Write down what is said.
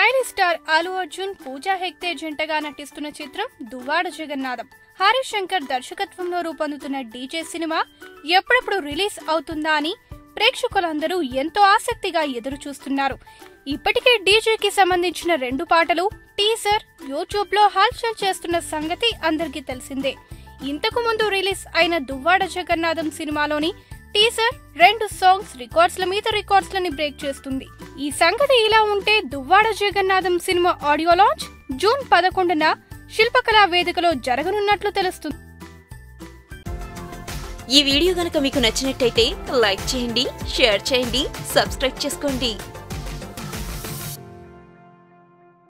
Stylish star Allu Arjun, Pooja Hegde జంటగా నటిస్తున్న చిత్రం దువ్వాడ జగన్నాథం. హరీష్ శంకర్ దర్శకత్వంలో రూపొందుతున్న డీజే సినిమా ఎప్పుడెప్పుడు రిలీజ్ అవుతుందా అని ప్రేక్షకులందరూ ఎంతో ఆసక్తిగా ఎదురు చూస్తున్నారు. ఇప్పటికే డీజేకి సంబంధించిన 2 పాటలు టీజర్ యూట్యూబ్ లో హల్చల్ చేస్తున్న సంగతి అందరికీ తెలిసిందే. ఇంతకు ముందు రిలీజ్ అయిన దువ్వాడ జగన్నాథం సినిమాలోని టీజర్ 2 సాంగ్స్ రికార్డ్స్ల మీద రికార్డ్స్లని బ్రేక్ చేస్తుంది. ఈ సంగతి ఇలా ఉంటే Duvvada Jagannadham cinema audio launch June 11న శిల్పకళా వేదికలో జరగనున్నట్లు తెలుస్తుంది. ఈ వీడియో గనుక మీకు నచ్చినట్టయితే లైక్ చేయండి, షేర్ చేయండి, సబ్స్క్రైబ్ చేసుకోండి.